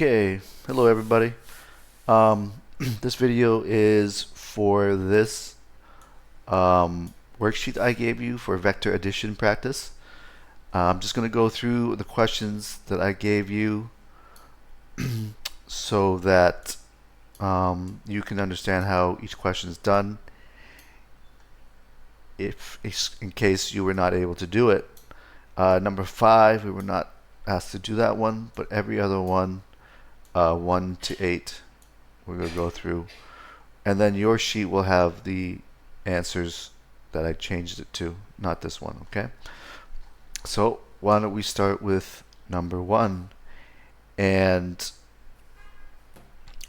Okay, hello everybody. This video is for this worksheet I gave you for vector addition practice. I'm just going to go through the questions that I gave you so that you can understand how each question is done if in case you were not able to do it. Number 5, we were not asked to do that one, but every other one, 1 to 8, we're going to go through. And then your sheet will have the answers that I changed it to, not this one, okay? So why don't we start with number 1? And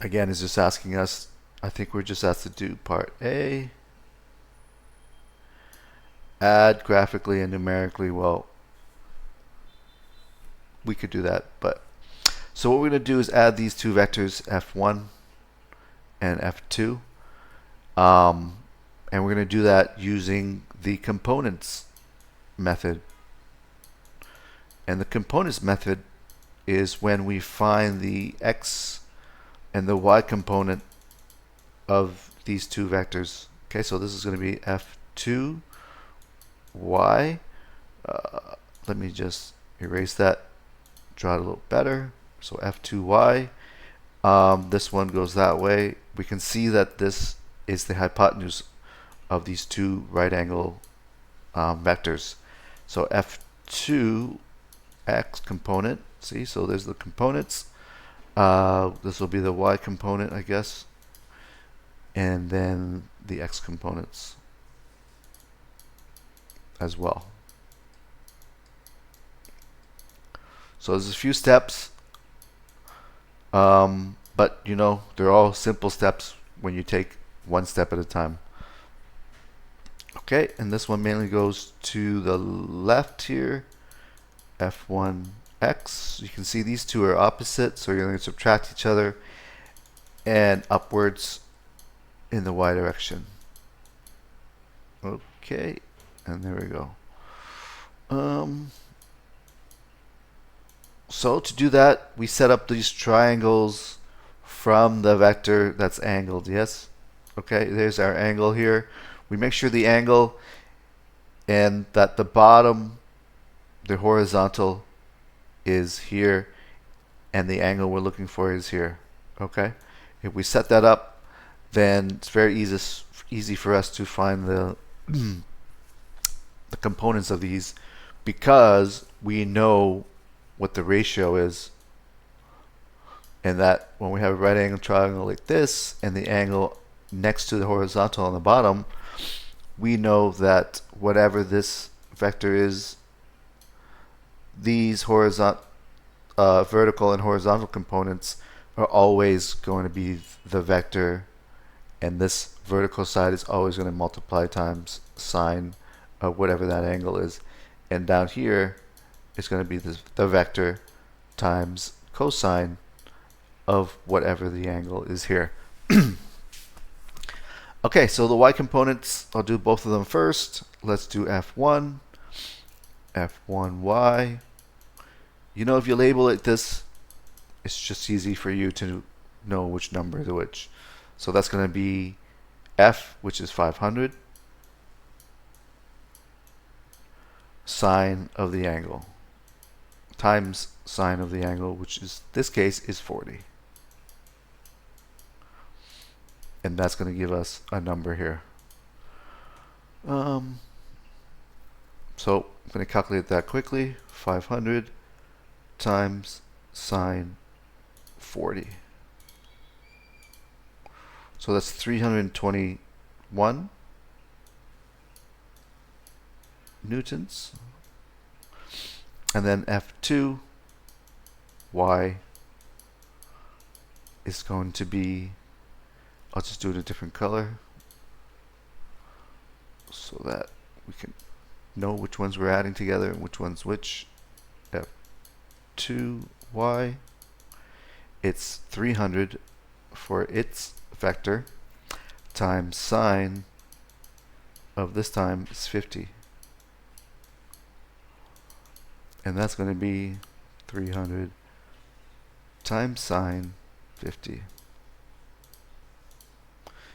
again, it's just asking us, I think we're just asked to do part A. Add graphically and numerically. Well, we could do that, but so what we're going to do is add these two vectors, f1 and f2. And we're going to do that using the components method. And the components method is when we find the x and the y component of these two vectors. Okay, so this is going to be f2 y. Let me just erase that, draw it a little better. So f2y. This one goes that way. We can see that this is the hypotenuse of these two right angle vectors. So f2 x component, see, so there's the components. This will be the y component, I guess, and then the x components as well. So there's a few steps, but you know, they're all simple steps when you take one step at a time. Okay, and this one mainly goes to the left here, f1x. You can see these two are opposite, so you're going to subtract each other and upwards in the y direction. Okay, and there we go. So to do that, we set up these triangles from the vector that's angled, yes? Okay, there's our angle here. We make sure the angle and that the bottom, the horizontal, is here, and the angle we're looking for is here. Okay, if we set that up, then it's very easy for us to find the the components of these, because we know what the ratio is, and that when we have a right angle triangle like this and the angle next to the horizontal on the bottom, we know that whatever this vector is, these vertical and horizontal components are always going to be the vector, and this vertical side is always going to multiply times sine of whatever that angle is, and down here it's going to be the vector times cosine of whatever the angle is here. Okay, so the y components, I'll do both of them first. Let's do f1, f1y. You know, if you label it this, it's just easy for you to know which number is which. So that's going to be f, which is 500, sine of the angle, times sine of the angle, which is, this case, is 40. And that's going to give us a number here. So I'm going to calculate that quickly. 500 times sine 40. So that's 321 newtons. And then f2 y is going to be, I'll just do it a different color so that we can know which ones we're adding together and which one's which. F2y, it's 300 for its vector times sine of this time is 50. And that's going to be 300 times sine 50.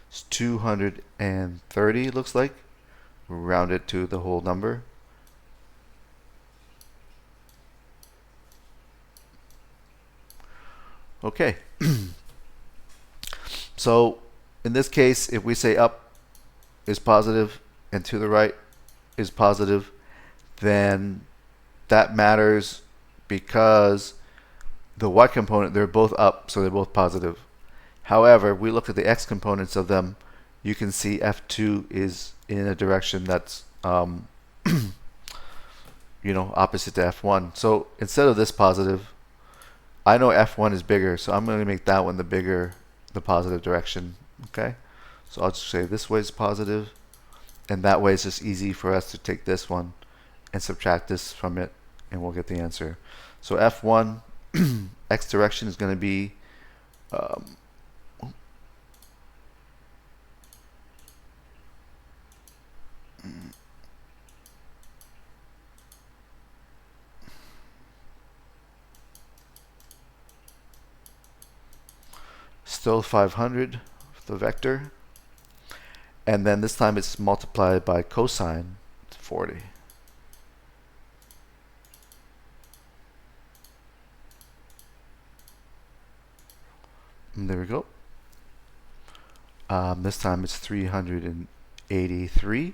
It's 230, looks like. Round it to the whole number. Okay. So in this case, if we say up is positive and to the right is positive, then that matters because the y component, they're both up, so they're both positive. However, we look at the x components of them, you can see F2 is in a direction that's opposite to F1. So instead of this positive, I know F1 is bigger, so I'm going to make that one the positive direction. Okay, so I'll just say this way is positive, and that way it's just easy for us to take this one and subtract this from it, and we'll get the answer. So F1 x direction is going to be still 500, the vector, and then this time it's multiplied by cosine 40. And there we go. This time it's 383.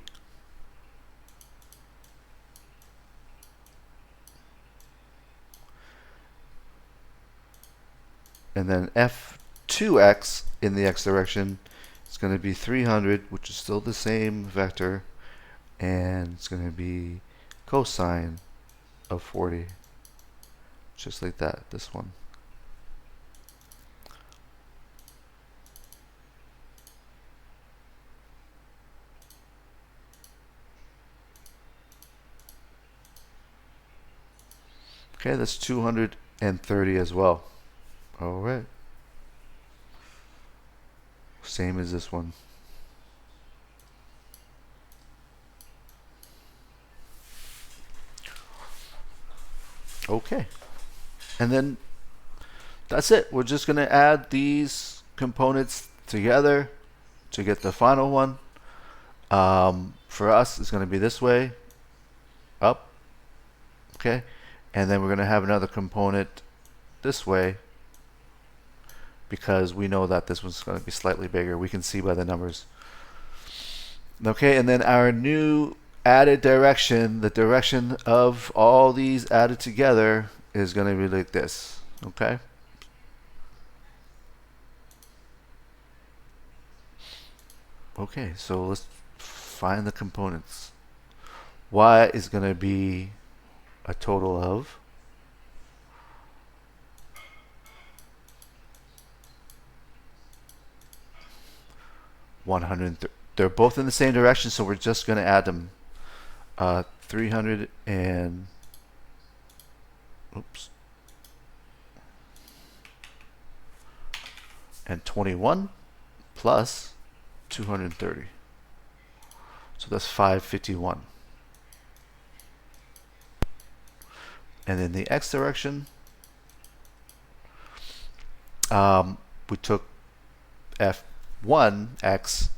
And then F2x in the x direction is going to be 300, which is still the same vector, and it's going to be cosine of 40, just like that, this one. Okay, that's 230 as well. All right. Same as this one. Okay. And then that's it. We're just going to add these components together to get the final one. For us, it's going to be this way, up. Okay. And then we're going to have another component this way because we know that this one's going to be slightly bigger. We can see by the numbers. Okay, and then our new added direction, the direction of all these added together, is going to be like this. Okay. Okay, so let's find the components. Y is going to be a total of 130. They're both in the same direction, so we're just going to add them. 300 and and 21 plus 230. So that's 551. And in the x direction, we took F1x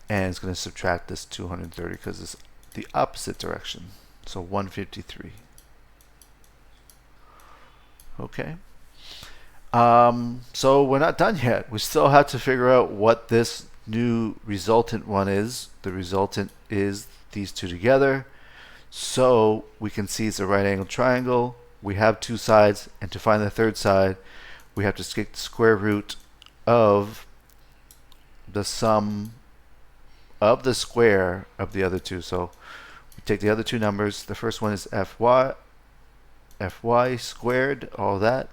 and it's going to subtract this 230 because it's the opposite direction. So 153. Okay. So we're not done yet. We still have to figure out what this new resultant one is. The resultant is these two together. So we can see it's a right angled triangle. We have two sides, and to find the third side, we have to take the square root of the sum of the square of the other two. So we take the other two numbers. The first one is fy squared, all that,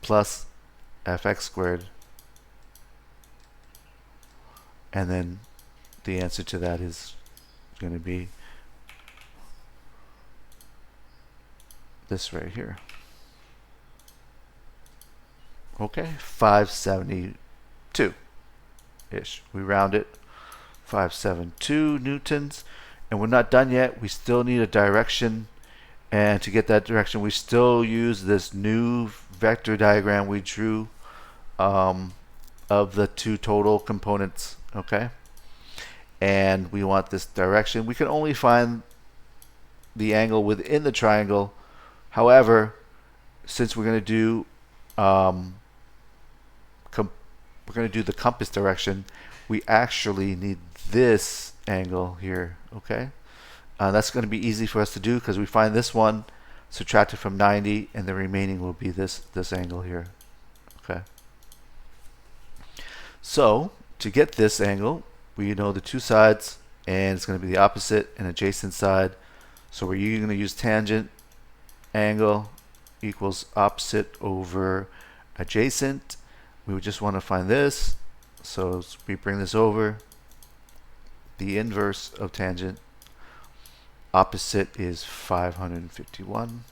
plus fx squared. And then the answer to that is going to be this right here. Okay, 572-ish. We round it, 572 newtons. And we're not done yet. We still need a direction And to get that direction, we still use this new vector diagram we drew of the two total components, okay? And we want this direction. We can only find the angle within the triangle. However, since we're going to do the compass direction, we actually need this angle here, okay? That's going to be easy for us to do because we find this one, subtract it from 90, and the remaining will be this angle here, okay? So to get this angle, we know the two sides, and it's going to be the opposite and adjacent side. So we're going to use tangent angle equals opposite over adjacent. We would just want to find this. So we bring this over. The inverse of tangent, opposite is 551.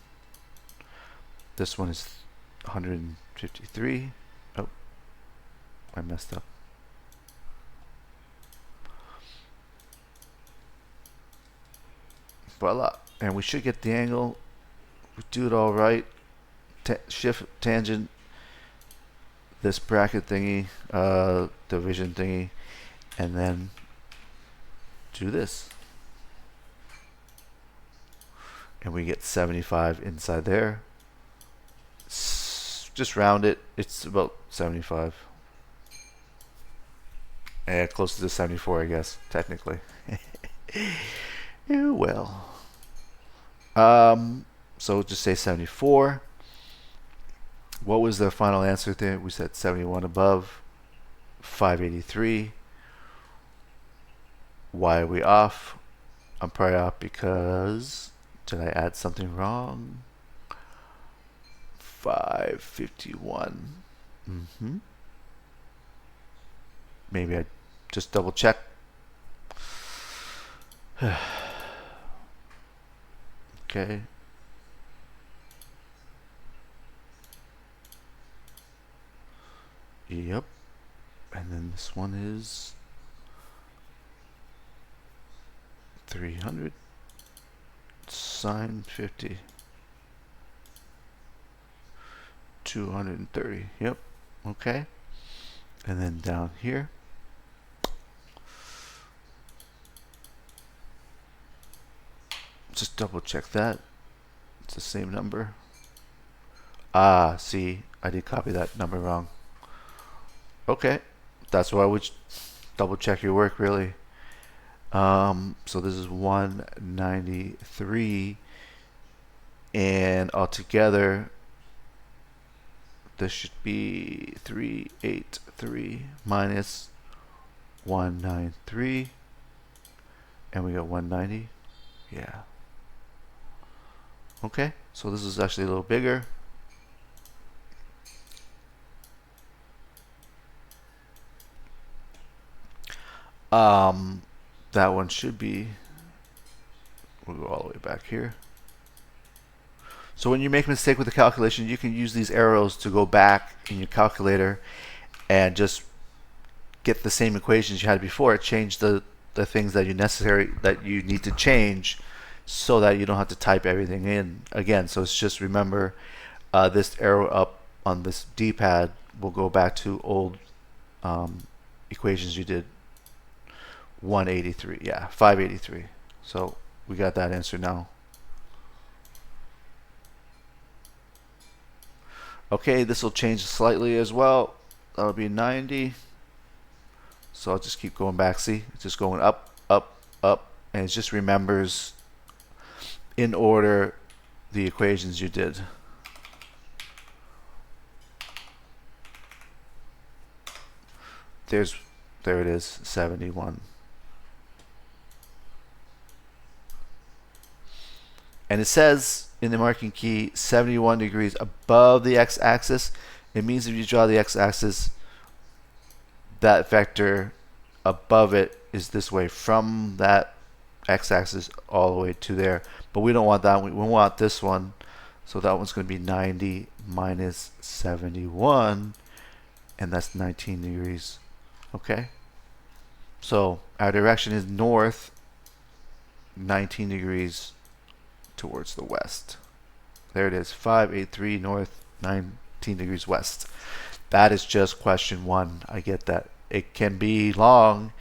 This one is 153. Oh, I messed up. Voila. And we should get the angle. We do it all right. Shift tangent, this bracket thingy, division thingy, and then do this. And we get 75 inside there. Just round it. It's about 75. And close to the 74, I guess, technically. Yeah, well. So just say 74. What was the final answer there? We said 71 above, 583. Why are we off? I'm probably off because did I add something wrong? 551. Maybe I just double check. Okay. Yep. And then this one is 300 sine 50. 230. Yep. Okay. And then down here, just double check that. It's the same number. Ah, see, I did copy that number wrong. Okay, that's why I would double check your work, really. So this is 193, and altogether this should be 383 minus 193, and we got 190. Yeah. Okay, so this is actually a little bigger. That one should be, we'll go all the way back here. So when you make a mistake with the calculation, you can use these arrows to go back in your calculator and just get the same equations you had before. Change the things that you need to change so that you don't have to type everything in again. So it's just remember this arrow up on this D-pad will go back to old equations you did. 183, yeah, 583. So we got that answer now. Okay, this will change slightly as well. That'll be 90. So I'll just keep going back. See, it's just going up, up, up, and it just remembers in order the equations you did. There it is, 71. And it says in the marking key 71 degrees above the x-axis. It means if you draw the x-axis, that vector above it is this way from that x-axis all the way to there. But we don't want that. We want this one. So that one's going to be 90 minus 71, and that's 19 degrees. Okay? So our direction is north, 19 degrees towards the west. There it is, 583 north, 19 degrees west. That is just question one. I get that. It can be long,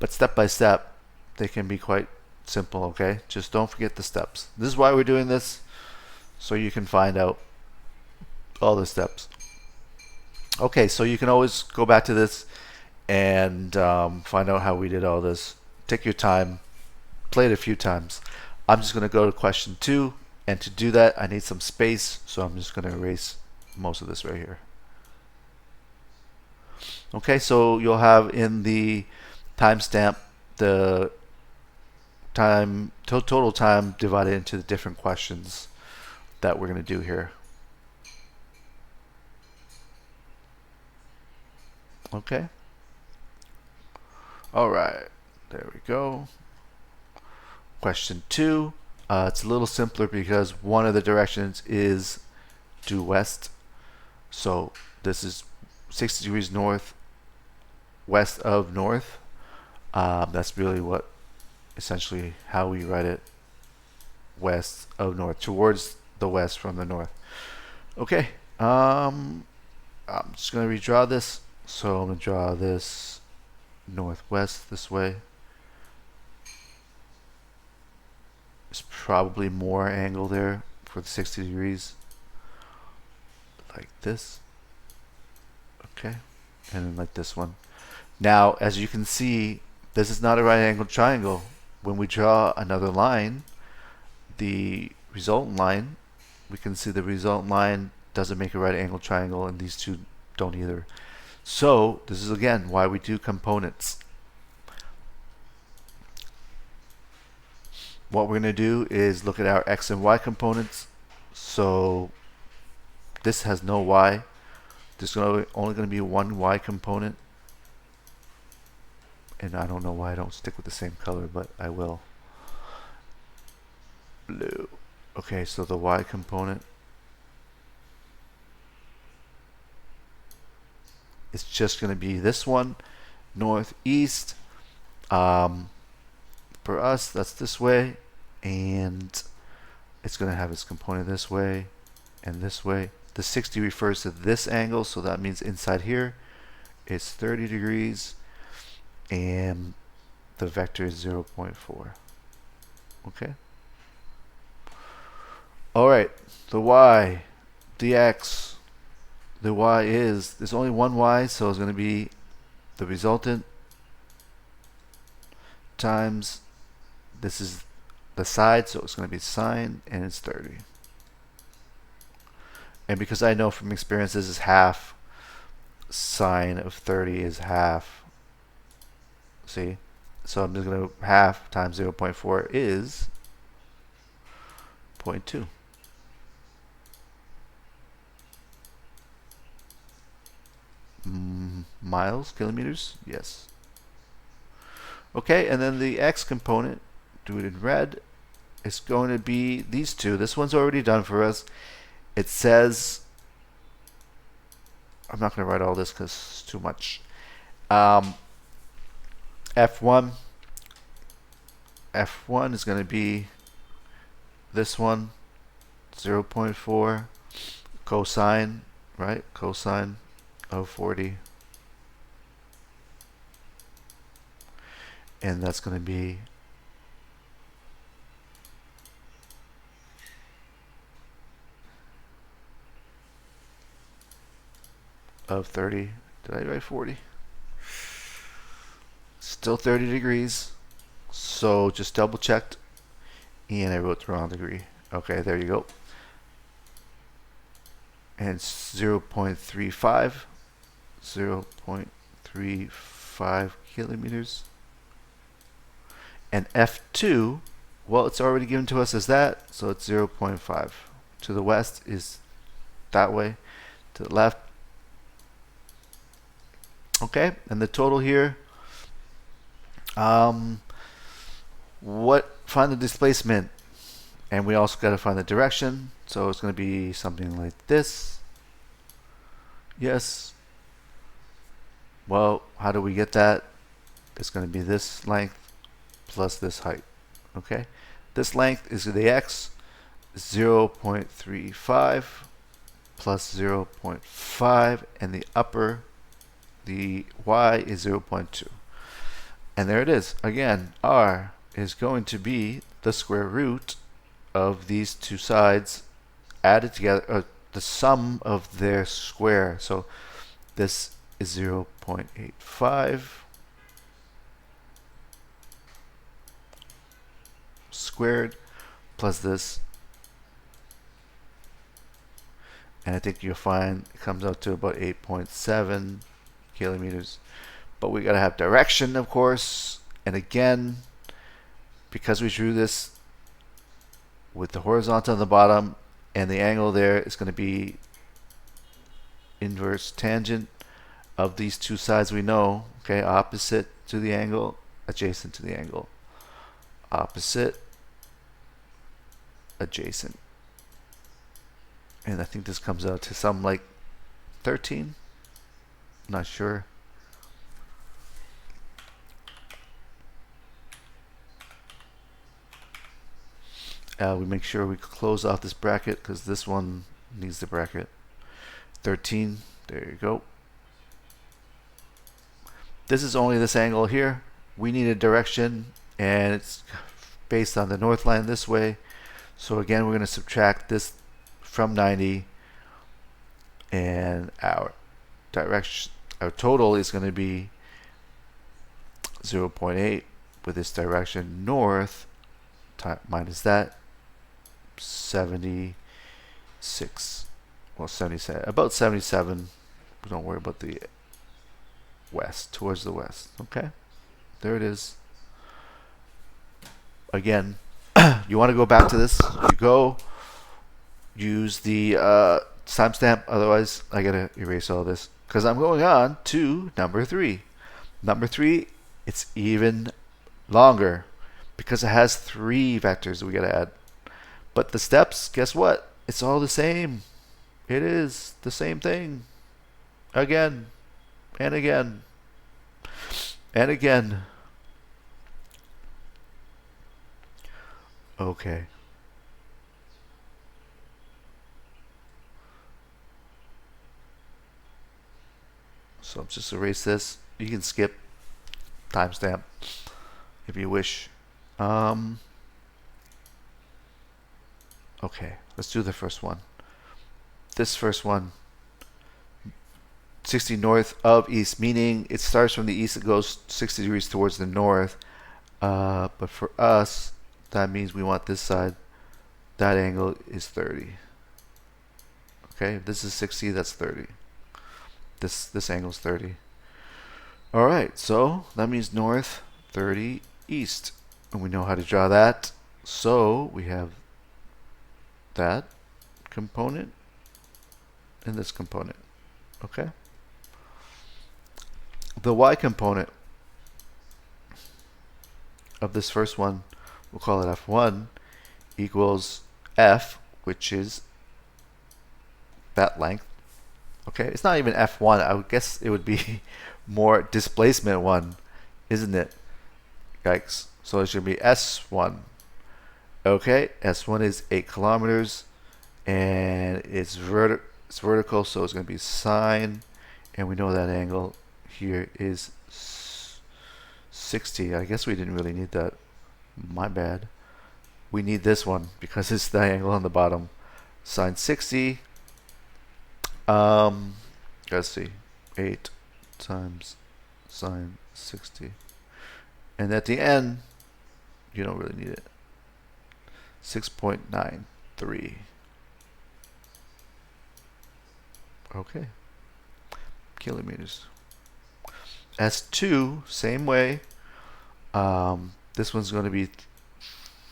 but step by step, they can be quite simple, okay? Just don't forget the steps. This is why we're doing this, so you can find out all the steps. Okay, so you can always go back to this and find out how we did all this. Take your time, play it a few times. I'm just going to go to question two, and to do that I need some space, so I'm just going to erase most of this right here. Okay, so you'll have in the timestamp the time total time divided into the different questions that we're going to do here. Okay. All right, there we go. Question two. It's a little simpler because one of the directions is due west. So this is 60 degrees north, west of north. That's really what, essentially, how we write it. West of north, towards the west from the north. Okay. I'm just going to redraw this. So I'm going to draw this northwest this way. There's probably more angle there for the 60 degrees. Like this. Okay. And then like this one. Now, as you can see, this is not a right angled triangle. When we draw another line, the resultant line, we can see the resultant line doesn't make a right angled triangle, and these two don't either. So this is again why we do components. What we're going to do is look at our x and y components. So this has no y. There's only going to be one y component. And I don't know why I don't stick with the same color, but I will. Blue. Okay, so the y component is just going to be this one, northeast. For us, that's this way, and it's going to have its component this way and this way. The 60 refers to this angle, so that means inside here it's 30 degrees, and the vector is 0.4. Okay. All right, the y, the x, the y is, there's only one y, so it's going to be the resultant times, this is the side, so it's going to be sine, and it's 30. And because I know from experience this is half, sine of 30 is half. See? So I'm just going to, half times 0.4 is 0.2. Miles, kilometers? Yes. Okay, and then the x component, do it in red, it's going to be these two. This one's already done for us. It says, I'm not going to write all this because it's too much. F1 is going to be this one, 0.4 cosine, right? Cosine of 40. And that's going to be of 30. Did I write 40? Still 30 degrees. So just double checked, and I wrote the wrong degree. Okay, there you go. And it's 0.35. 0.35 kilometers. And F2, well, it's already given to us as that, so it's 0.5. To the west is that way. To the left. Okay, and the total here, find the displacement, and we also got to find the direction. So it's going to be something like this. Yes. Well, how do we get that? It's going to be this length plus this height. Okay, this length is the x, 0.35 plus 0.5, and the upper, the y is 0.2. And there it is. Again, r is going to be the square root of these two sides added together, the sum of their square. So this is 0.85 squared plus this, and I think you'll find it comes out to about 8.7 kilometers. But we gotta have direction, of course, and again, because we drew this with the horizontal on the bottom and the angle there is going to be inverse tangent of these two sides we know, okay, opposite to the angle, adjacent to the angle, opposite, adjacent. And I think this comes out to something like 13, not sure. We make sure we close off this bracket because this one needs the bracket. 13, there you go. This is only this angle here. We need a direction, and it's based on the north line this way. So again, we're going to subtract this from 90, and our direction, our total is going to be 0.8 with this direction north minus that, 76, well 77, about 77. Don't worry about the west, towards the west. Okay, there it is. Again, you want to go back to this, you go use the timestamp, otherwise I gotta erase all this because I'm going on to number 3. Number 3, it's even longer because it has 3 vectors that we gotta add. But the steps, guess what? It's all the same. It is the same thing. Again, and again, and again. Okay. So I'll just erase this. You can skip timestamp if you wish. Okay, let's do the first one. This first one, 60 north of east, meaning it starts from the east, it goes 60 degrees towards the north. But for us, that means we want this side. That angle is 30. Okay, if this is 60, that's 30. This angle is 30. All right, so that means north, 30, east. And we know how to draw that. So we have that component and this component. Okay, the y component of this first one, we'll call it f1, equals f, which is that length. Okay, it's not even f1. I would guess it would be more displacement 1, isn't it? Yikes. So it should be s1. Okay, S1 is 8 kilometers, and it's vertical, so it's going to be sine, and we know that angle here is 60. I guess we didn't really need that. My bad. We need this one because it's the angle on the bottom. Sine 60. Let's see. 8 times sine 60. And at the end, you don't really need it. 6.93. Okay. Kilometers. S2, same way. This one's going to be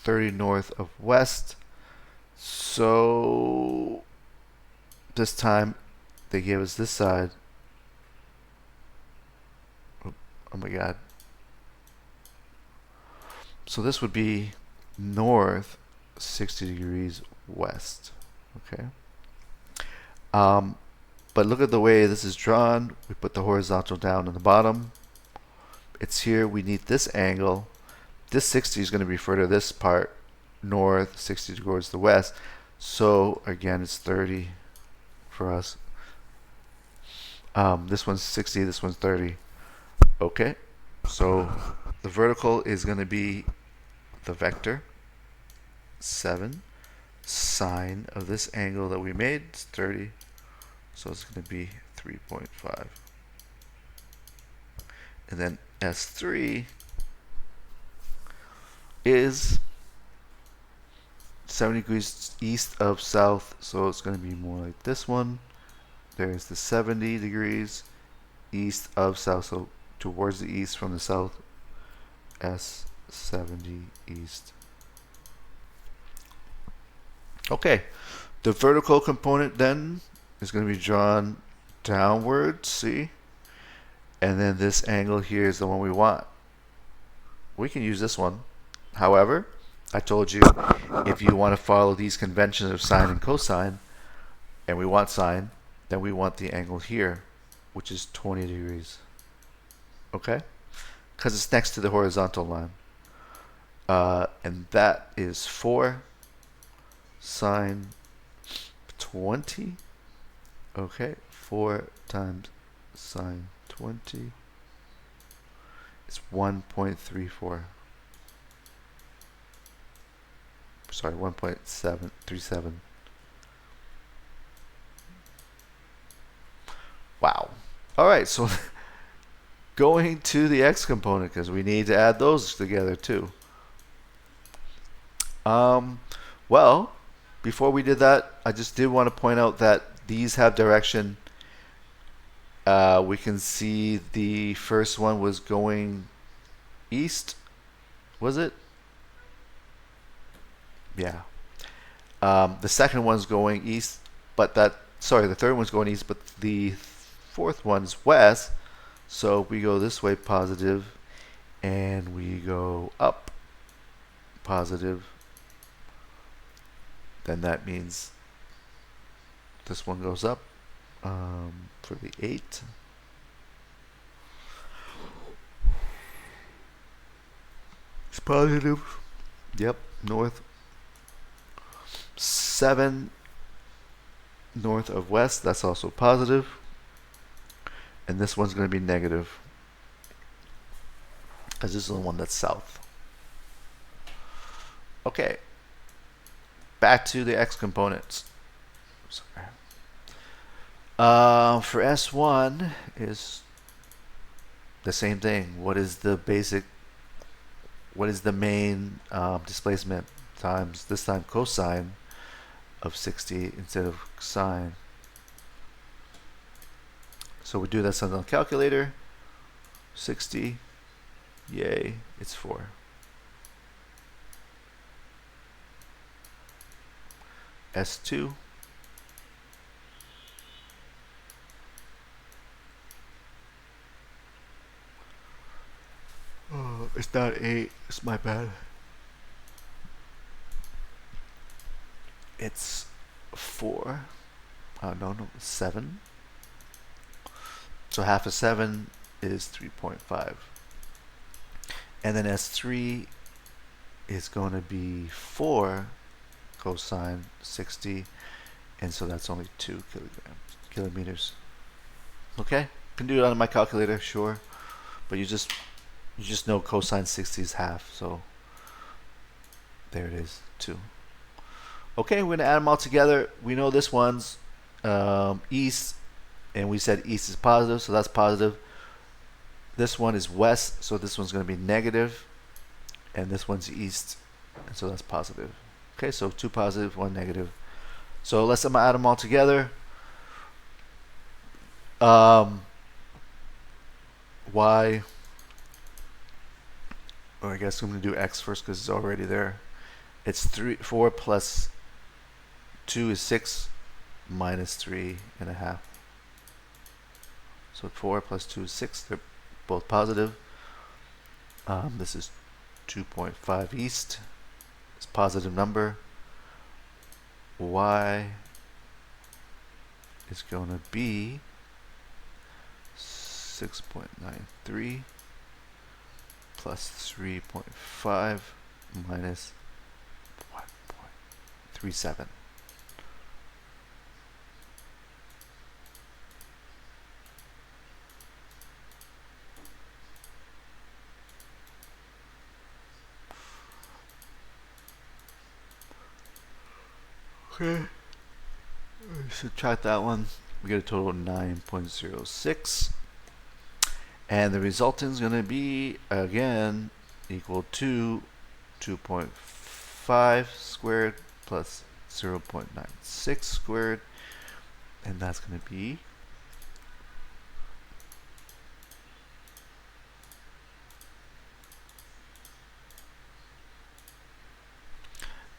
30 north of west. So this time they gave us this side. Oh my god. So this would be north 60 degrees west. Okay. But look at the way this is drawn. We put the horizontal down on the bottom. It's here. We need this angle. This 60 is going to refer to this part. north, 60 towards the west. So again, it's 30 for us. This one's 60, this one's 30. Okay, so the vertical is going to be the vector 7 sine of this angle that we made. It's 30, so it's going to be 3.5. And then S3 is 70 degrees east of south, so it's going to be more like this one. There's the 70 degrees east of south, so towards the east from the south. S70 east. Okay, the vertical component then is going to be drawn downward, see? And then this angle here is the one we want. We can use this one. However, I told you if you want to follow these conventions of sine and cosine, and we want sine, then we want the angle here, which is 20 degrees. Okay? Because it's next to the horizontal line. And that is 4 sine 20. Okay, 4 times sine 20 is 1.34. Sorry, 1.737. Wow. All right, so going to the x component, because we need to add those together too. Well, before we did that, I just did want to point out that these have direction. We can see the first one was going east. Was it? Yeah. The second one's going east, but the third one's going east, but the fourth one's west. So we go this way positive, and we go up positive. Then that means this one goes up for the 8. It's positive. Yep, north. 7 north of west, that's also positive. And this one's going to be negative, because this is the one that's south. Okay. Back to the x components. Sorry. For S1 is the same thing. What is the main displacement times, this time cosine of 60 instead of sine. So we do that on the calculator. 60, yay, it's 4. S2 it's not 8, it's my bad. It's 4. No, 7. So half of 7 is 3.5. And then S3 is going to be 4 cosine 60, and so that's only 2 kilometers. Okay, can do it on my calculator, sure, but you just know cosine 60 is half, so there it is, 2. Okay, we're gonna add them all together. We know this one's east, and we said east is positive, so that's positive. This one is west, so this one's gonna be negative, and this one's east, and so that's positive. Okay, so 2 positive, 1 negative. So let's add them all together. Y, or I guess I'm going to do x first because it's already there. It's 4 plus 2 is 6 minus 3.5. So 4 plus 2 is 6. They're both positive. This is 2.5 east. It's a positive number. Y is going to be 6.93 plus 3.5 minus, wow, 0.37. Okay. Subtract that one. We get a total of 9.06. And the resultant is going to be, again, equal to 2.5 squared plus 0.96 squared. And that's going to be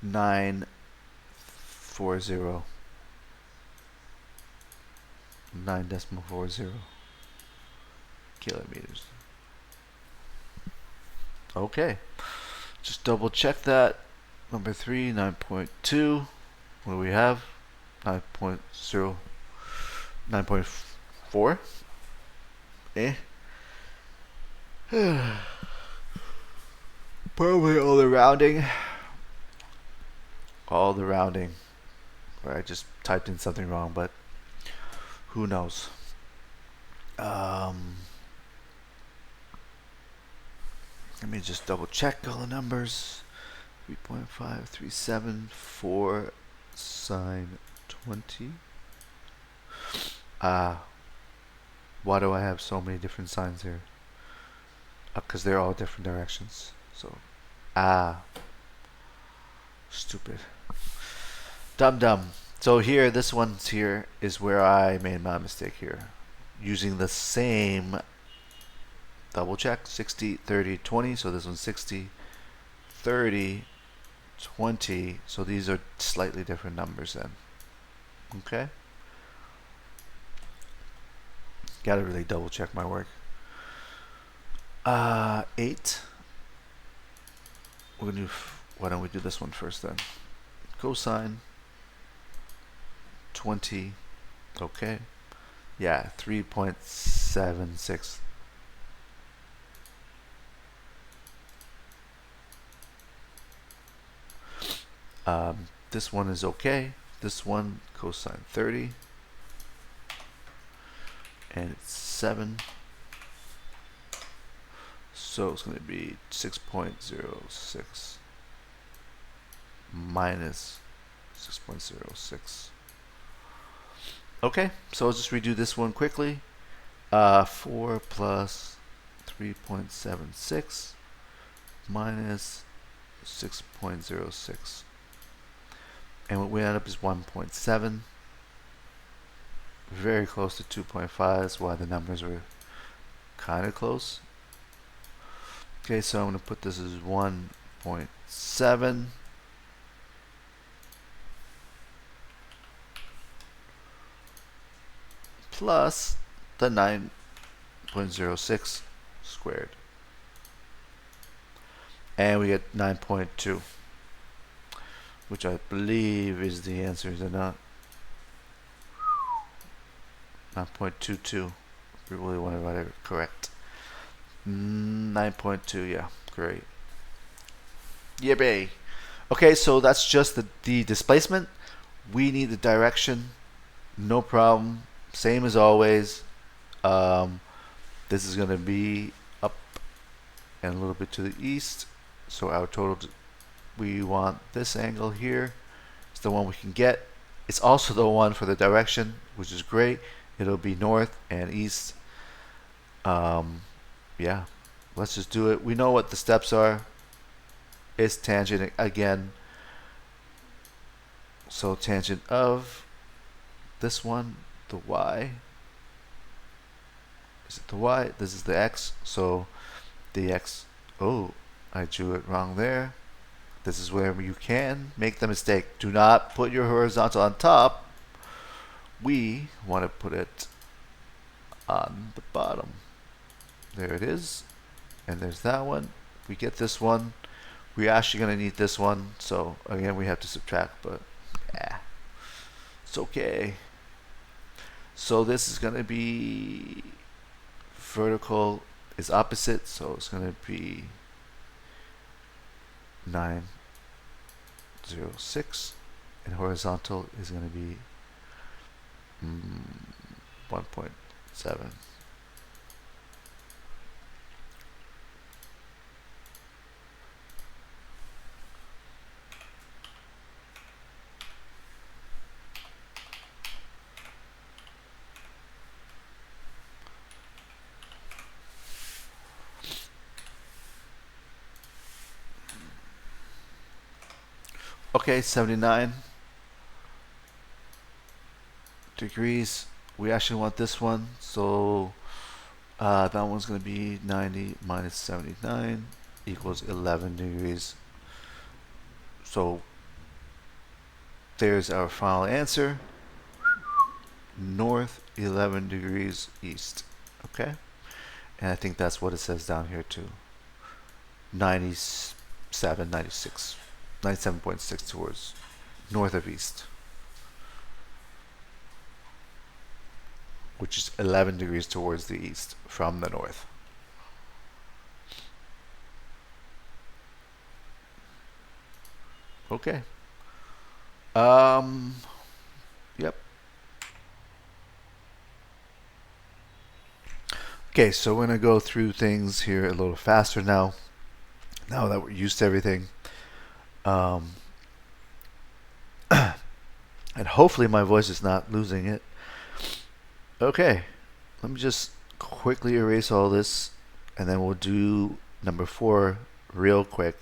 9.40 kilometers. Okay, just double check that. Number 3, 9.2. What do we have? 9.0, 9.4. Eh? Probably all the rounding. All the rounding. Or I just typed in something wrong, but who knows? Let me just double check all the numbers. 3.537 sine 20. Why do I have so many different signs here? Because they're all different directions. So, stupid. Dumb. So here, this one's here is where I made my mistake here. Using the same double check, 60, 30, 20. So this one's 60, 30, 20. So these are slightly different numbers then. Okay? Gotta really double check my work. 8. We're gonna do, why don't we do this one first then? Cosine 20. Okay. Yeah, 3.76. This one is okay. This one, cosine 30. And it's 7. So it's going to be 6.06 minus 6.06. Okay, so I'll just redo this one quickly. 4 plus 3.76 minus 6.06. And what we end up is 1.7. Very close to 2.5. That's why the numbers were kind of close. Okay, so I'm going to put this as 1.7 plus the 9.06 squared. And we get 9.2, which I believe is the answer, is it not? 9.22. If we really want to write it correct. 9.2, yeah, great. Yippee. Okay, so that's just the displacement. We need the direction. No problem. Same as always. This is going to be up and a little bit to the east. So our total, we want this angle here. It's the one we can get. It's also the one for the direction, which is great. It'll be north and east. Yeah, let's just do it. We know what the steps are. It's tangent again. So tangent of this one, the y. Is it the y? This is the x. So the x. Oh, I drew it wrong there. This is where you can make the mistake. Do not put your horizontal on top. We want to put it on the bottom. There it is. And there's that one. We get this one. We're actually going to need this one. So again, we have to subtract, but yeah, it's okay. So this is going to be vertical is opposite. So it's going to be 9.06. and horizontal is going to be 1.7. Okay, 79 degrees. We actually want this one, so that one's going to be 90 minus 79 equals 11 degrees. So there's our final answer. North 11 degrees east. Okay? And I think that's what it says down here too. 97, 96. 97.6 towards north of east, which is 11 degrees towards the east from the north. Okay. Yep. Okay, so we're going to go through things here a little faster now that we're used to everything. And hopefully my voice is not losing it. Okay, let me just quickly erase all this, and then we'll do number 4 real quick.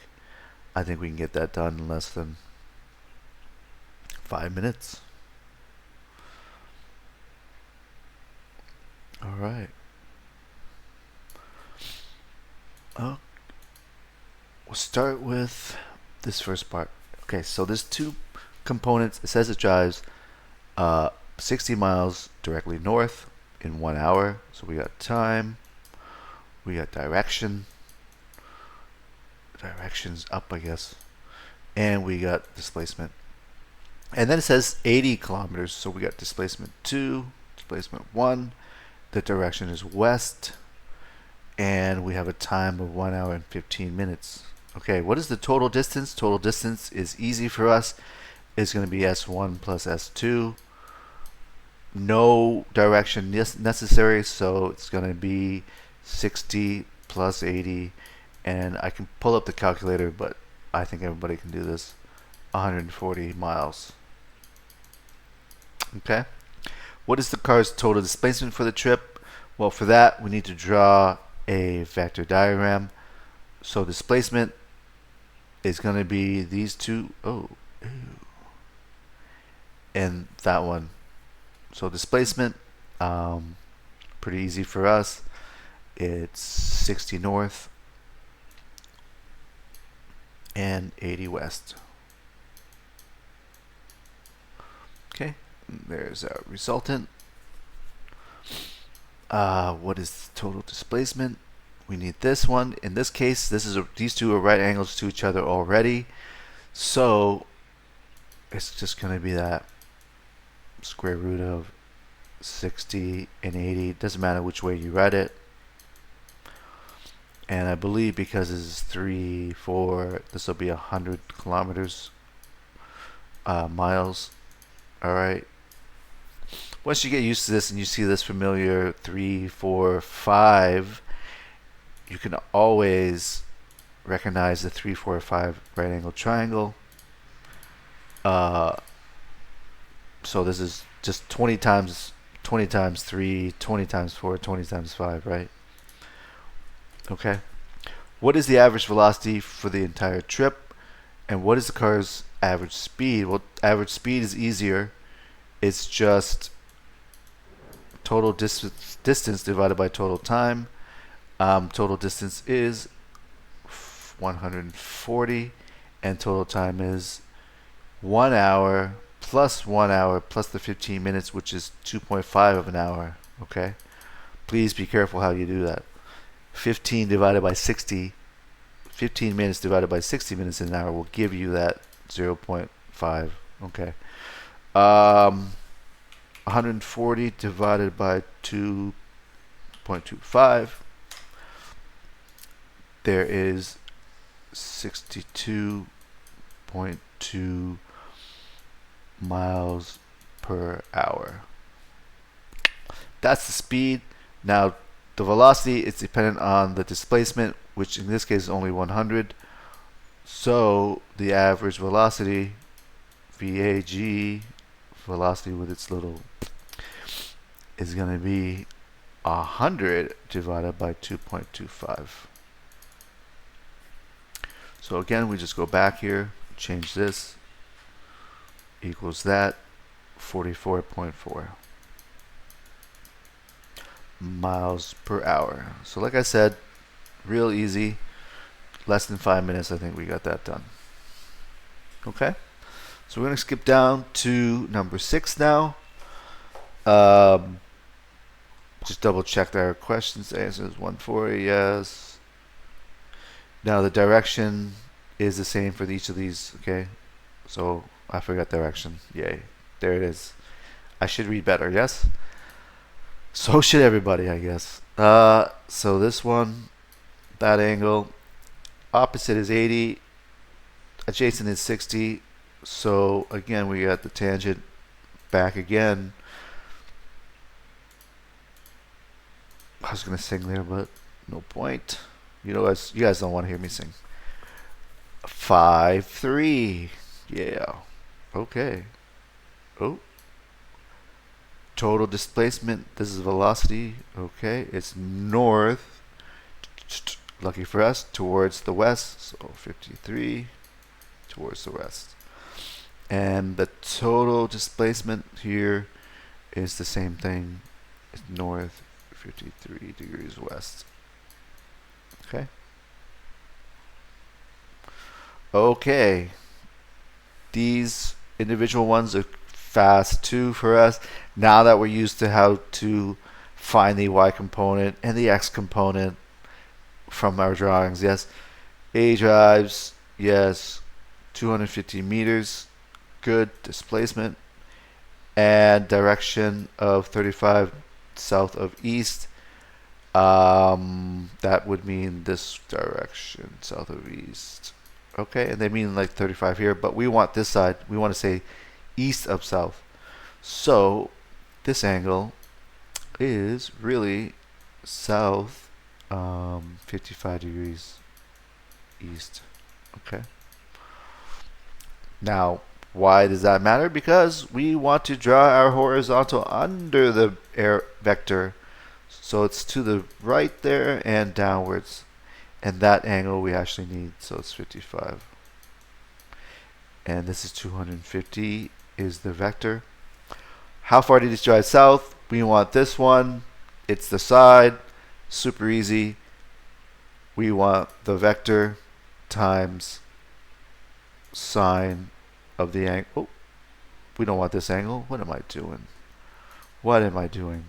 I think we can get that done in less than 5 minutes. All right. We'll start with this first part. Okay, so there's 2 components. It says it drives 60 miles directly north in 1 hour. So we got time, we got direction. Direction's up, I guess. And we got displacement. And then it says 80 kilometers. So we got displacement 2, displacement 1. The direction is west. And we have a time of 1 hour and 15 minutes. Okay, what is the total distance? Total distance is easy for us. It's going to be S1 plus S2. No direction necessary, so it's going to be 60 plus 80. And I can pull up the calculator, but I think everybody can do this. 140 miles. Okay. What is the car's total displacement for the trip? Well, for that, we need to draw a vector diagram. So displacement is going to be these two. Oh, ew. And that one. So displacement, pretty easy for us. It's 60 north and 80 west. Okay, there's our resultant. What is the total displacement? We need this one. In this case, these two are right angles to each other already. So it's just going to be that square root of 60 and 80. Doesn't matter which way you write it. And I believe because this is 3, 4, this will be 100 kilometers, miles. All right. Once you get used to this and you see this familiar 3, 4, 5, you can always recognize the 3, 4, 5 right angle triangle. So this is just 20 times 3, 20 times 4, 20 times 5, right? Okay. What is the average velocity for the entire trip? And what is the car's average speed? Well, average speed is easier. It's just total distance divided by total time. Total distance is 140, and total time is 1 hour plus 1 hour plus the 15 minutes, which is 2.5 of an hour. Okay, please be careful how you do that. 15 divided by 60, 15 minutes divided by 60 minutes in an hour will give you that 0.5. Okay. 140 divided by 2.25. There is 62.2 miles per hour. That's the speed. Now, the velocity is dependent on the displacement, which in this case is only 100. So the average velocity, VAG, velocity with its little, is going to be 100 divided by 2.25. So again, we just go back here, change this, equals that, 44.4 miles per hour. So like I said, real easy, less than 5 minutes, I think we got that done. Okay, so we're going to skip down to number 6 now. Just double check our questions. The answer is 140, yes. Now the direction is the same for each of these, okay? So I forgot direction, yay. There it is. I should read better, yes? So should everybody, I guess. So this one, that angle, opposite is 80, adjacent is 60. So again, we got the tangent back again. I was gonna sing there, but no point. You guys don't want to hear me sing. 5, 3. Yeah. Okay. Oh. Total displacement. This is velocity. Okay. It's north. Lucky for us, towards the west. So 53 towards the west. And the total displacement here is the same thing. It's north, 53 degrees west. Okay. Okay. These individual ones are fast too for us. Now that we're used to how to find the y component and the x component from our drawings, yes. A drives, yes. 250 meters, good displacement, and direction of 35 south of east. That would mean this direction, south of east. Okay, and they mean like 35 here, but we want this side. We want to say east of south. So this angle is really south, 55 degrees east. Okay. Now, why does that matter? Because we want to draw our horizontal under the air vector. So it's to the right there and downwards. And that angle we actually need. So it's 55. And this is 250 is the vector. How far did it drive south? We want this one. It's the side. Super easy. We want the vector times sine of the angle. Oh, we don't want this angle. What am I doing? What am I doing?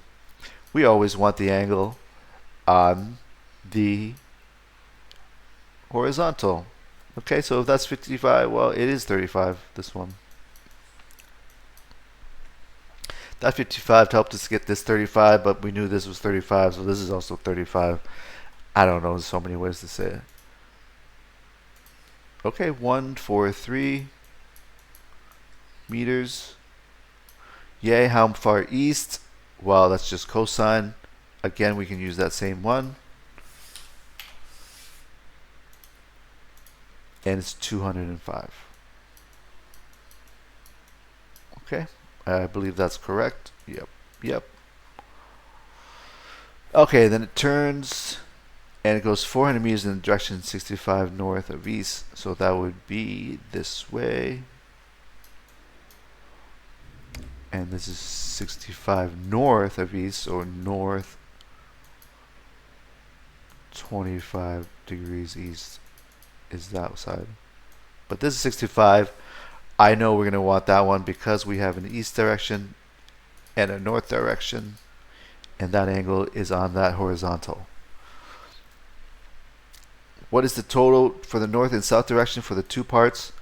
We always want the angle on the horizontal. Okay, so if that's 55, well, it is 35, this one. That 55 helped us get this 35, but we knew this was 35, so this is also 35. I don't know, there's so many ways to say it. Okay, 143 meters. Yay, how far east? Well, that's just cosine. Again, we can use that same one. And it's 205. Okay, I believe that's correct. Yep. Okay, then it turns and it goes 400 meters in the direction 65 north of east. So that would be this way. And this is 65 north of east, or north 25 degrees east is that side. But this is 65. I know we're going to want that one because we have an east direction and a north direction, and that angle is on that horizontal. What is the total for the north and south direction for the two parts?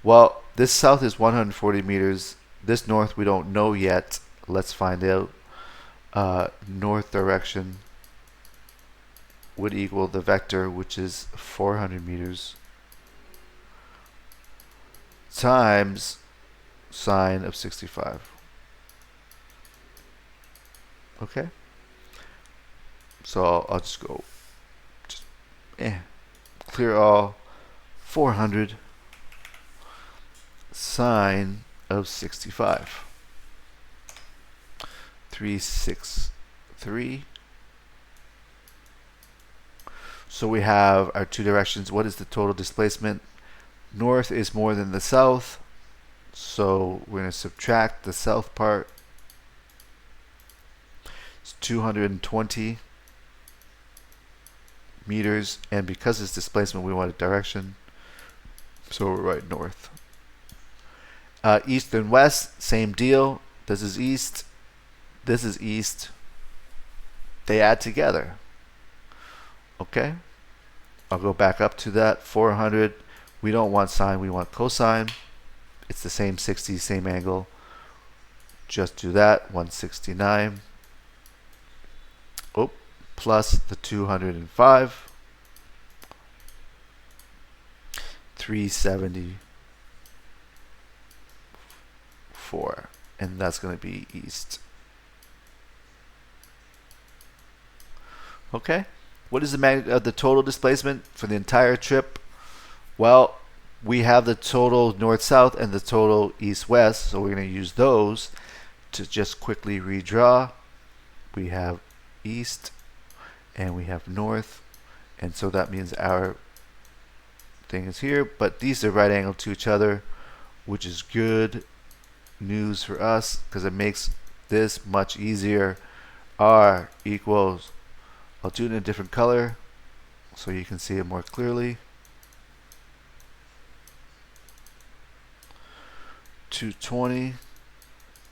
Well, this south is 140 meters. This north we don't know yet. Let's find out. North direction would equal the vector, which is 400 meters, times sine of 65. Okay? So I'll just go, clear all, 400 sine of 65. 363. So we have our two directions. What is the total displacement? North is more than the south, so we're going to subtract the south part. It's 220 meters, and because it's displacement, we want a direction, so we're right north. East and west, same deal. This is east, this is east. They add together. Okay, I'll go back up to that 400. We don't want sine, we want cosine. It's the same 60, same angle. Just do that, 169. Oh, plus the 205. 374. And that's going to be east. Okay. What is the magnitude of the total displacement for the entire trip? Well, we have the total north-south and the total east-west, so we're going to use those to just quickly redraw. We have east and we have north, and so that means our thing is here, but these are right angled to each other, which is good news for us because it makes this much easier. R equals, I'll do it in a different color so you can see it more clearly. 220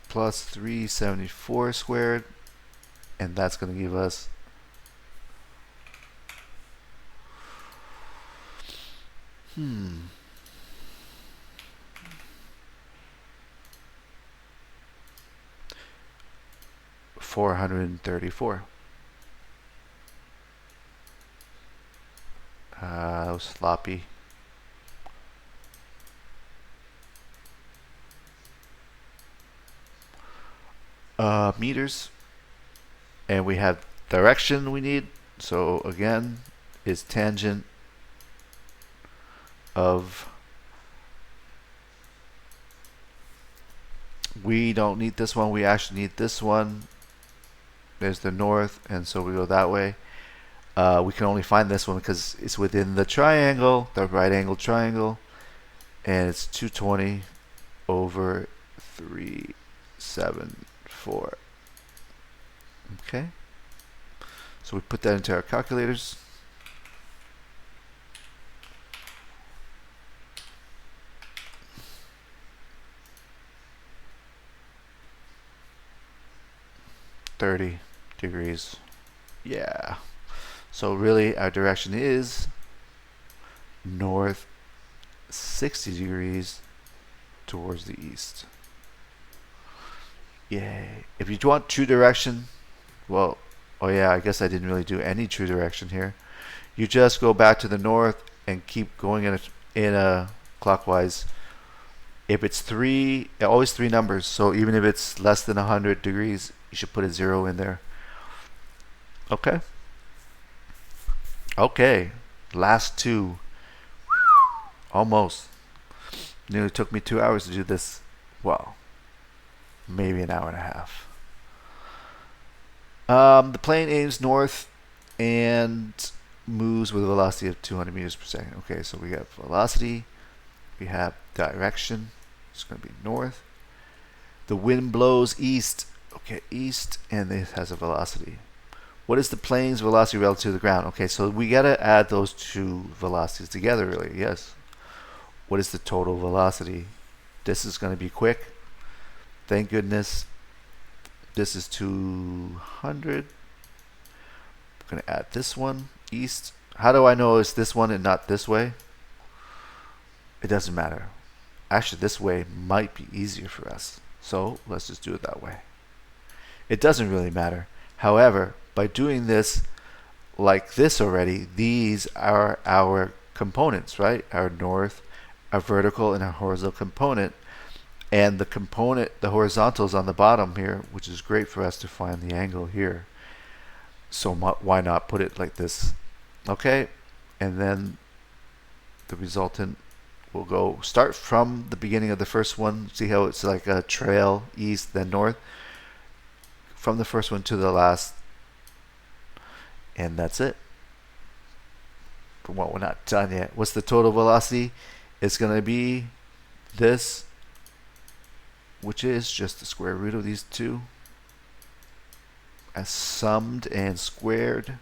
plus 374 squared, and that's going to give us 434. That was sloppy. Meters, and we have direction we need. So again, is tangent of, we don't need this one, we actually need this one. There's the north, and so we go that way. We can only find this one because it's within the triangle, the right angle triangle, and it's 220 over 374. Okay, so we put that into our calculators. .30 degrees. Yeah. So really our direction is north 60 degrees towards the east. Yay. If you want true direction, well, oh yeah, I guess I didn't really do any true direction here. You just go back to the north and keep going in a clockwise. If it's always three numbers, so even if it's less than 100 degrees, you should put a 0 in there. Okay. Okay. Last two. Almost. Nearly took me 2 hours to do this. Well, maybe an hour and a half. The plane aims north and moves with a velocity of 200 meters per second. Okay, so we have velocity. We have direction. It's going to be north. The wind blows east. Okay, east, and it has a velocity. What is the plane's velocity relative to the ground? Okay, so we got to add those two velocities together, really. Yes. What is the total velocity? This is going to be quick. Thank goodness. This is 200. I'm going to add this one, east. How do I know it's this one and not this way? It doesn't matter. Actually, this way might be easier for us. So let's just do it that way. It doesn't really matter. However, by doing this like this already, these are our components, right? Our north, our vertical, and our horizontal component. And the component, the horizontal is on the bottom here, which is great for us to find the angle here. So why not put it like this? Okay, and then the resultant will go start from the beginning of the first one. See how it's like a trail, east then north, from the first one to the last, and that's it. But well, we're not done yet. What's the total velocity? It's going to be this, which is just the square root of these two as summed and squared.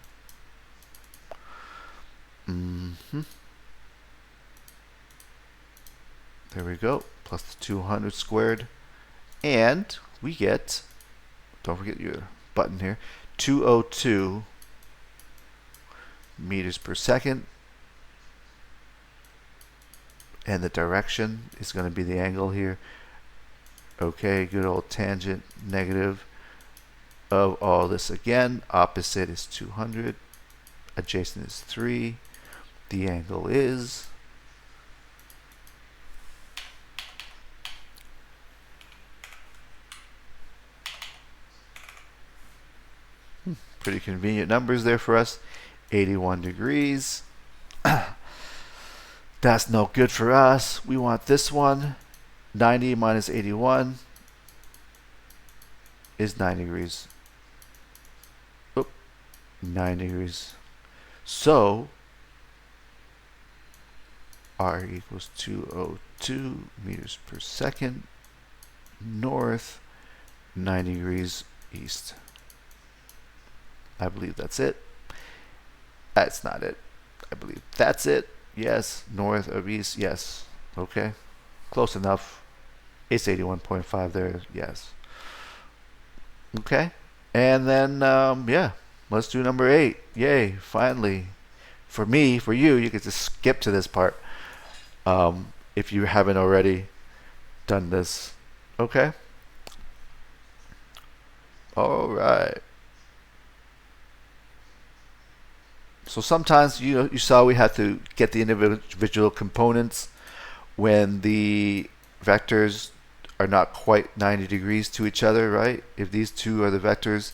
There we go, plus the 200 squared, and we get, don't forget your button here, 202 meters per second, and the direction is going to be the angle here. Okay, good old tangent negative of all this again. Opposite is 200, adjacent is 3, the angle is pretty convenient numbers there for us. 81 degrees. That's no good for us. We want this one. 90 minus 81 is 9 degrees. Oop, 9 degrees. So R equals 202 meters per second north, 9 degrees east. I believe that's it. That's not it. I believe that's it. Yes. North of east. Yes. Okay. Close enough. It's 81.5 there. Yes. Okay. And then, yeah. Let's do number 8. Yay. Finally. For me, for you, you could just skip to this part. If you haven't already done this. Okay. All right. So sometimes you saw we had to get the individual components when the vectors are not quite 90 degrees to each other, right? If these two are the vectors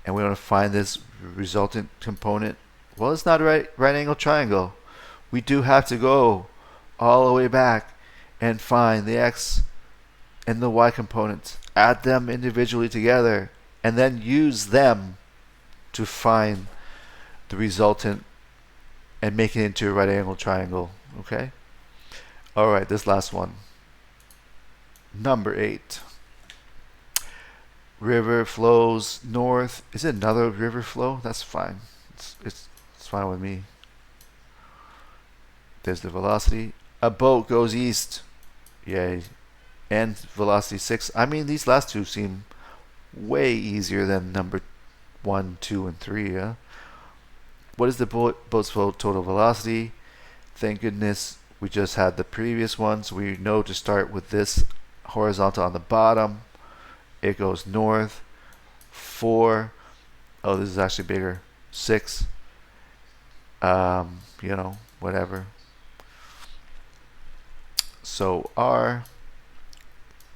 and we want to find this resultant component, well, it's not a right angle triangle. We do have to go all the way back and find the x and the y components, add them individually together, and then use them to find the resultant and make it into a right angle triangle. Okay? Alright, this last one. Number 8. River flows north. Is it another river flow? That's fine. It's fine with me. There's the velocity. A boat goes east. Yay. And velocity 6. I mean, these last two seem way easier than number 1, 2, and 3. Yeah? What is the boat's total velocity? Thank goodness we just had the previous one, so we know to start with this horizontal on the bottom. It goes north. 4. Oh, this is actually bigger. 6. You know, whatever. So R,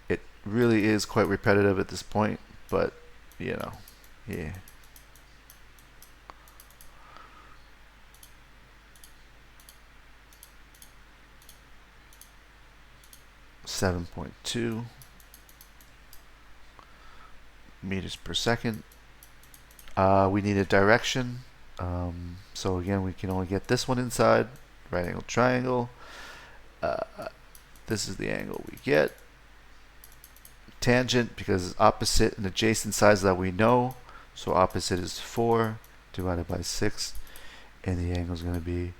it really is quite repetitive at this point, but you know, yeah. .2 meters per second. We need a direction. So again, we can only get this one inside. Right angle triangle. This is the angle we get. Tangent, because it's opposite and adjacent sides that we know. So opposite is 4 divided by 6. And the angle is going to be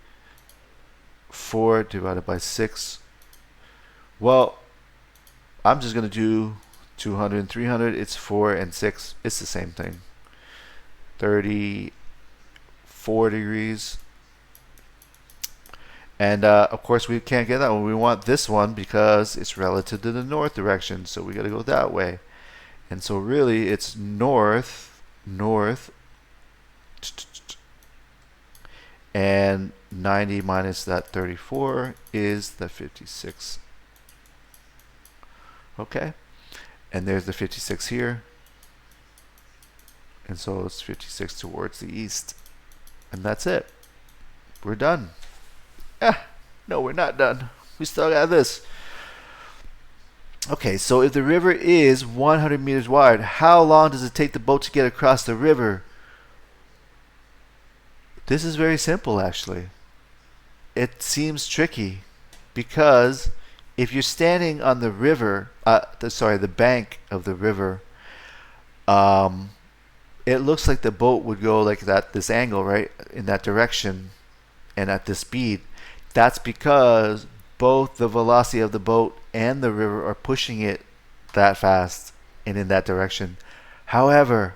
4 divided by 6. Well, I'm just going to do 200 and 300. It's 4 and 6. It's the same thing. 34 degrees. And of course we can't get that one. We want this one because it's relative to the north direction. So we got to go that way. And so really it's north, north. And 90 minus that 34 is the 56. Okay, and there's the 56 here, and so it's 56 towards the east, and that's it. We're done. No, we're not done. We still got this. Okay, so if the river is 100 meters wide, how long does it take the boat to get across the river? This is very simple, actually. It seems tricky because if you're standing on the river, the bank of the river, it looks like the boat would go like that, this angle, right, in that direction, and at this speed. That's because both the velocity of the boat and the river are pushing it that fast and in that direction. However,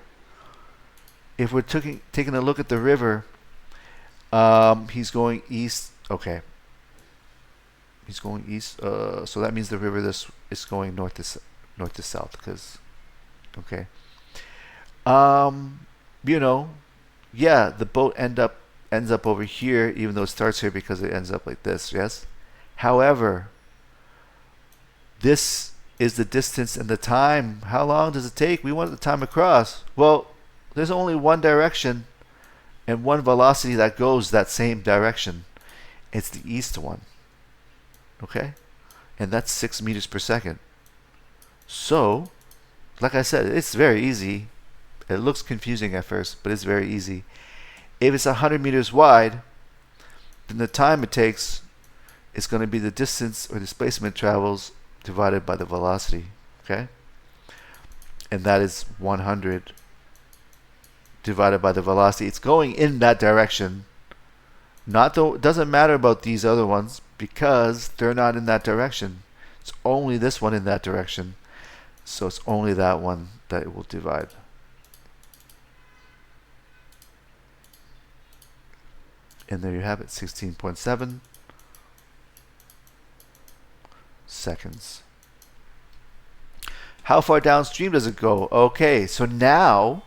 if we're taking a look at the river, he's going east. Okay, he's going east. So that means the river this is going north to south. Because okay, you know, yeah, the boat ends up over here, even though it starts here because it ends up like this. Yes. However, this is the distance and the time. How long does it take? We want the time across. Well, there's only one direction and one velocity that goes that same direction. It's the east one. Okay? And that's 6 meters per second. So, like I said, it's very easy. It looks confusing at first, but it's very easy. If it's 100 meters wide, then the time it takes is going to be the distance or displacement travels divided by the velocity. Okay? And that is 100 divided by the velocity. It's going in that direction. It doesn't matter about these other ones because they're not in that direction. It's only this one in that direction. So it's only that one that it will divide. And there you have it, 16.7 seconds. How far downstream does it go? Okay, so now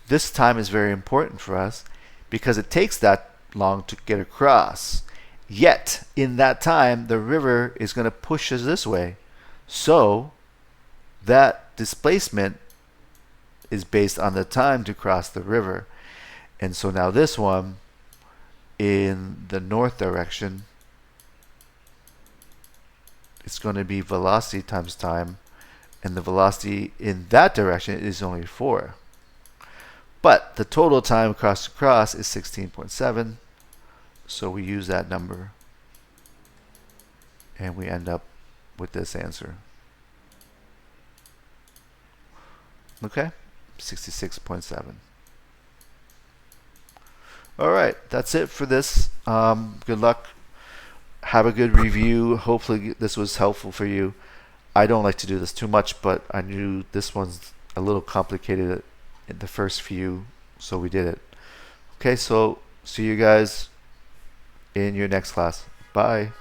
this time is very important for us because it takes that long to get across. Yet, in that time, the river is going to push us this way. So, that displacement is based on the time to cross the river. And so now this one, in the north direction, it's going to be velocity times time. And the velocity in that direction is only 4. But the total time across to cross is 16.7. So we use that number. And we end up with this answer. Okay? 66.7. Alright, that's it for this. Good luck. Have a good review. Hopefully this was helpful for you. I don't like to do this too much, but I knew this one's a little complicated in the first few, so we did it. Okay, so see you guys in your next class. Bye.